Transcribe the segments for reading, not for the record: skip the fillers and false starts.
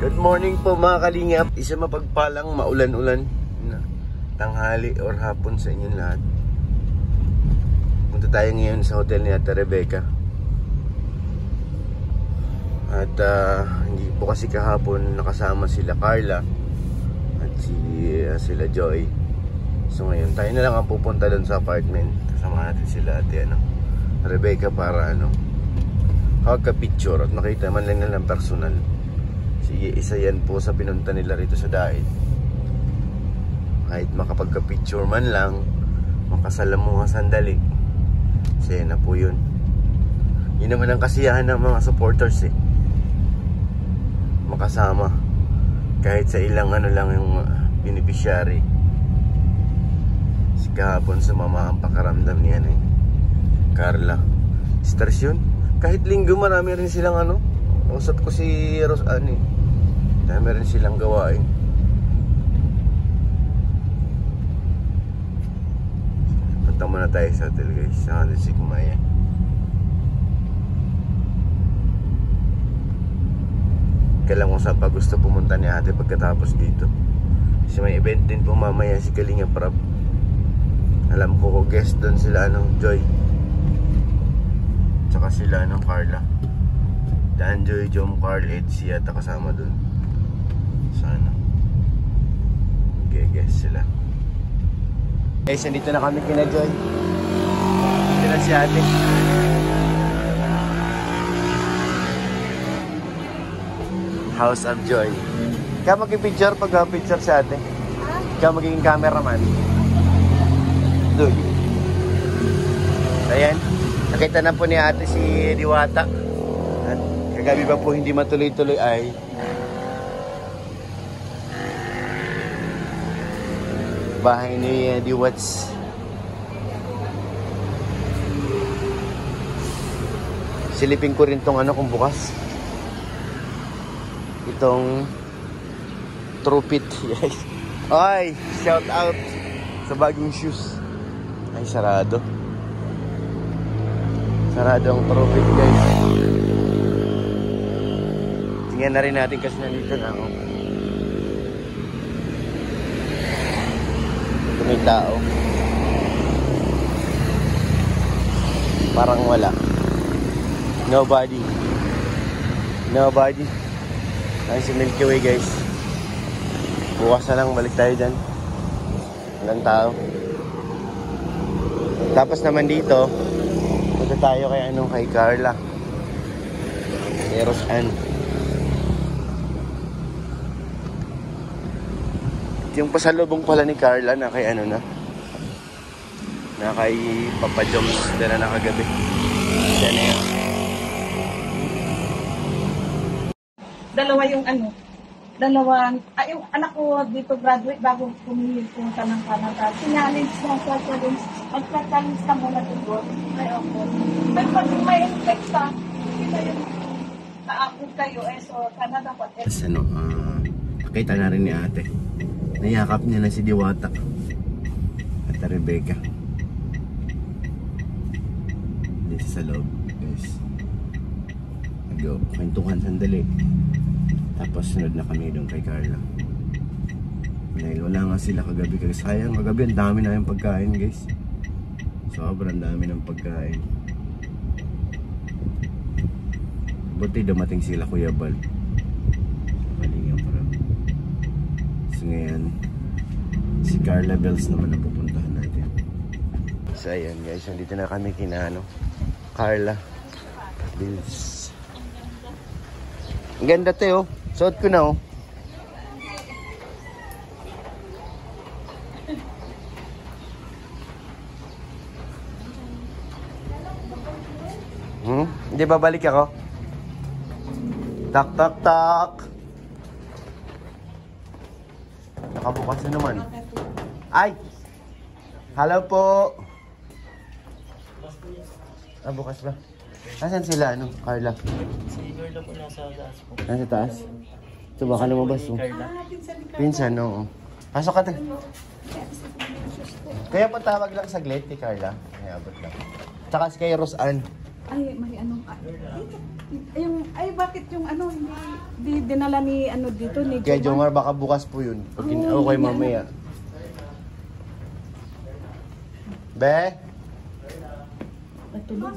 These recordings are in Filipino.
Good morning po mga kalingap. Isa mapagpalang maulan-ulan na tanghali or hapon sa inyong lahat. Punta tayo ngayon sa hotel ni Ate Rebecca. At hindi po kasi kahapon nakasama sila Carla at sila Joy. So ngayon tayo na lang ang pupunta doon sa apartment. Kasama natin sila Ate Rebecca para picture at makita man lang ng personal. Sige, isa yan po sa pinunta nila rito sa Dait. Kahit makapagka-picture man lang, makasalamuha sandali. Kasi na po yun. Yun naman ang kasiyahan ng mga supporters makasama. Kahit sa ilang lang yung beneficiary. Si kahapon sumama ang pakaramdam niya Carla. Stress yun. Kahit linggo marami rin silang usap ko si Rosan dami rin silang gawain. Punta muna tayo sa hotel guys. Sa si Kumaya. Kailan kung saan pa gusto pumunta ni ate pagkatapos dito. Kasi may event din po mamaya si Kalinga Prab. Alam ko guest doon sila Joy. Tsaka sila Carla. Dan, Joy, Jom, Carl, Ed, siya kasama dun. Sana guess sila. Guys, nandito na kami kina Joy. Dito na si ate. House of Joy. Ikaw mag-picture pag-picture si ate. Ikaw magiging cameraman. Doon. Ayan. Nakita na po ni ate si Diwata. At kagabi pa po hindi matuloy-tuloy ay bahay ni Diwats. Silipin ko rin tong kung bukas. Itong Tropit. Yes. Ay, shout out sa bagong shoes. Ay, sarado. Sarado ang Tropit guys. Tingnan na rin natin kasi nandito na may tao. Parang wala. Nobody. Ay, si Milky Way guys. Bukas na lang balik tayo dyan. Walang tao. Tapos naman dito punta tayo kay Carla. Kay Rosan. Yung pasalubong pala ni Carla na kay na kay Papa Joms na nakagabi. Yan na yan. Dalawa yung yung anak ko dito graduate bago pumunta ng Canada. Sinalins na sa challenge. Pagka-challenge ka muna dito. Ay, ako. Pero pag may infect ka, kita yun. Naakot kayo so Canada pa. Tapos nakita na rin ni ate. Nayakap niya na si Diwata at Rebecca dito sa loob guys. Kwentuhan sandali. Tapos sunod na kami doon kay Carla. Dahil wala nga sila kagabi kasi sayang kagabi ang dami na yung pagkain guys. Sobrang dami ng pagkain. Buti dumating sila Kuya Bal. Ngayon si Carla Bells naman ang pupuntahan natin. So ayan guys, nandito na kami kina Carla Bells. Ang ganda suot ko na Hindi babalik ako. Tak tak tak. Nakabukas na naman. Ay! Hello po! Bukas ba? Nasaan sila, Carla? Si Carla po nasa taas po. Nasa taas? Ito baka lumabas mo. Carla. Pinsan, oo. Pasok ka Kaya patawag lang saglit ni Carla. Ay, abot lang. Tsaka si kay Rosan. Ay, may anong... Ay, bakit yung ano, hindi dinala ni ano dito, ni Kaya Jomar, baka bukas po yun. Pag okay, mamaya. Be? Natulog.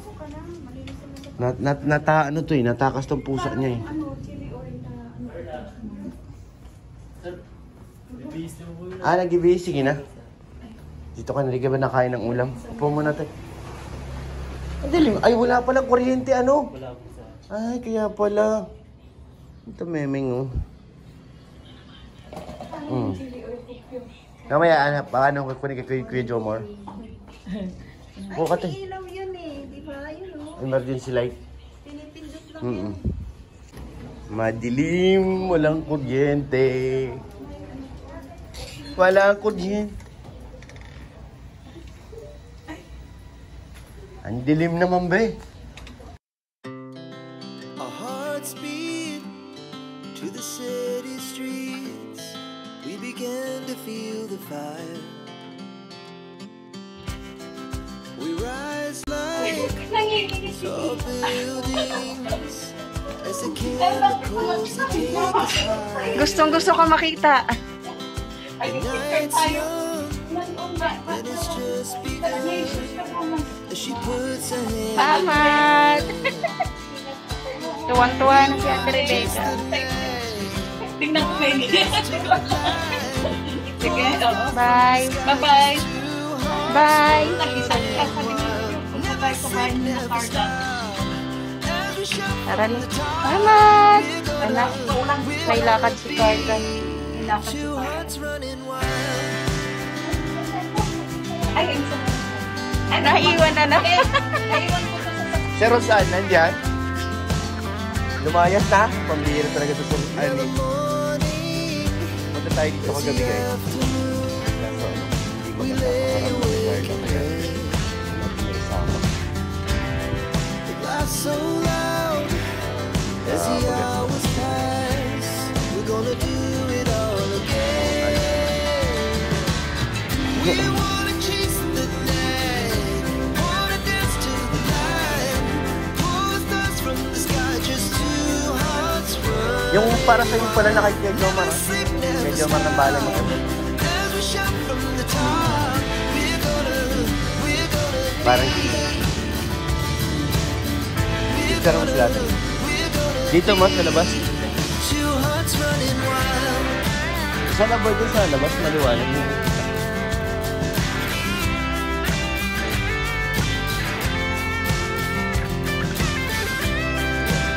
Ano to eh, natakas tong pusa niya eh. Ano, chili oil na ano. Nag-ibig, sige na. Dito ka na, di ka ba nakain ng ulam? Upo muna tayo. Ay, wala palang kuryente, ano? Wala po sa... Ay, kaya pala. Ito, memeng, oh. Chili oil cook. Mamaya, paano kukunin kay Kuya Jomar? Bukat eh. Ilaw yun eh, di ba? Yun o. Emergency light. Pinipindot lang yun. Madilim, walang kuryente. Walang kuryente. Ang dilim naman, be. Our hearts beat to the city streets. We began to feel the fire. We rise like tall buildings as the chemicals that take us high. Gustong-gusto ko makita. The night's young and it's just begun as she puts her hand Salamat! Tuwang-tuwa na si Ate Rebecca. Tingnan ko kayo. Sige, bye. Bye-bye. Bye. Nag-isang ka sa punta tayo kumain ng Carla. Tara na. Salamat! Anak, may lakad si Carla. May lakad si Carla. Ay, ang sarap. Ay, naiwan na na. Naiwan ko sa sasakyan. Si Rosan, nandyan? Lumayas na? Pambihira talaga ito sa anin. Punta tayo dito kagabi, guys. Kaso, hindi magkakaharap ng Carla. Kaya, natin na isama. So loud as the hours pass, we're gonna do it all again. We wanna chase the night, wanna dance to the light, pull the stars from the sky, just two hearts run. Yung para sa yung pala na kay Kuya Jomar, Kuya Jomar ng bahala mo kami. As we shout from the top, we're gonna Parang dito mo sila. Dito mo sa labas. two hearts running wild. Sa labas doon sa labas, maliwanag yun.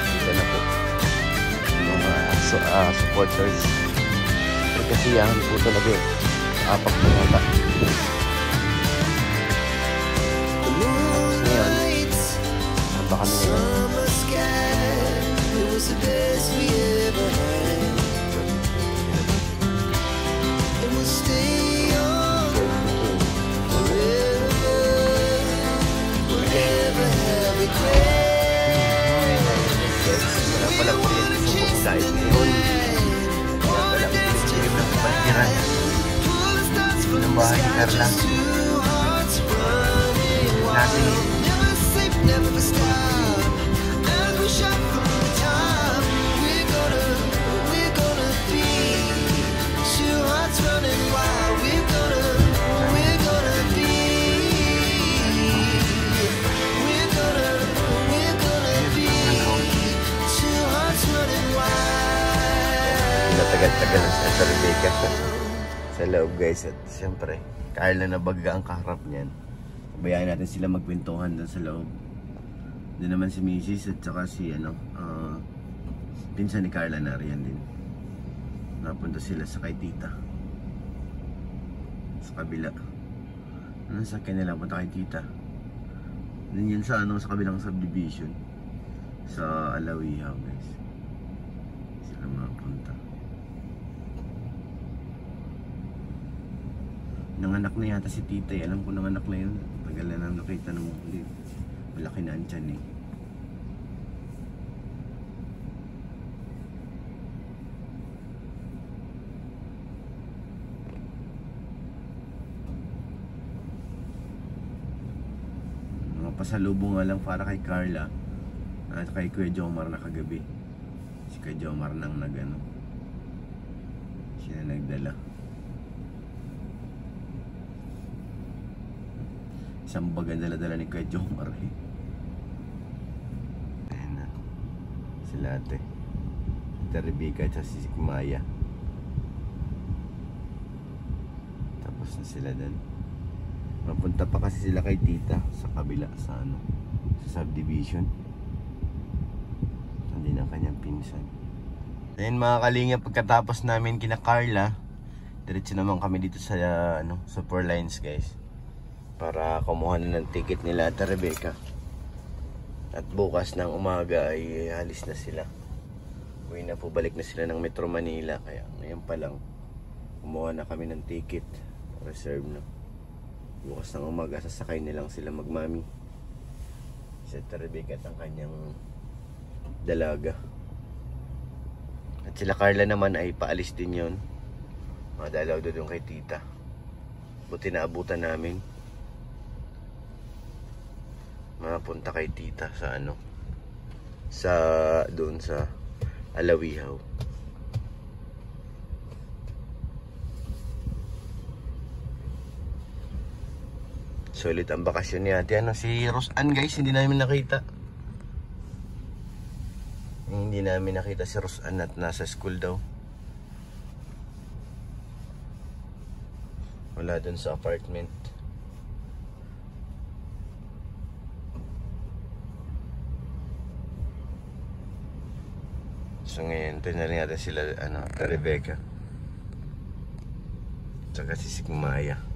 Dito na po. Yung mga supporters. Kasiyahan po talaga eh. Apak na yata. Ngayon, hamba kami ngayon. Summer sky, it was the best we ever had. And we'll stay on forever, whatever have regrets. Wala pala kuryente sa buong dahil ngayon. Kaya pala ang pinag-ilim ng kapaligiran. Pull the stars from Ng the bahay ni sky, Carla. just two hearts running wild. Natin. Never sleep, never stop. As we shout from the top, we're gonna be two hearts running wild. We're gonna be. We're gonna be two hearts running wild. Natagal-tagal na siya sa Rebecca sa loob, guys. At siyempre, Carla na baga ang kaharap niyan. Bayaan natin sila magkwentuhan doon sa loob. Doon naman si Mrs. at saka si pinsan ni Carla na riyan din. Napunta sila sa kay tita. Sa kabila. Ano sa kanila? Punta kay tita. Doon yun sa sa kabilang subdivision. Sa Alawihaw, guys. Sila mapunta. Nanganak na yata si tita eh. Alam ko nanganak na yun. Tagal na nang nakita ng muli. Malaki na ang tiyan eh. Mga pasalubong nga lang para kay Carla at kay Kuya Jomar na kagabi. Si Kuya Jomar nang nagano, siya na nagdala. Isang bagan dala-dala ni Kuya Jomar eh. Ayan na sila ate, si Rebecca at si Maya. Tapos na sila din. Mapunta pa kasi sila kay tita sa kabila sa ano, sa subdivision. Hindi ng kanyang pinsan. Ayun mga kalinga, pagkatapos namin kina Carla, diretso naman kami dito sa ano, sa Four Lines guys, para kumuha na ng ticket nila at Rebecca. At bukas ng umaga ay halis na sila. Uwi na po, balik na sila ng Metro Manila. Kaya ngayon pa lang kumuha na kami ng ticket, reserve na. Bukas ng umaga sasakay nilang sila magmami, si Rebecca at ang kanyang dalaga. At sila Carla naman ay paalis din yon, madalaw doon kay tita. Buti na abutan namin, mapunta kay tita sa ano, sa doon sa Alawihaw. Sulit ang bakasyon ni ate. Ano, si Rosanne guys, hindi namin nakita. Hindi namin nakita si Rosanne at nasa school daw. Wala dun sa apartment. So ngayon, ito na rin natin sila, ano, Rebecca. Tsaka si Sigmaya.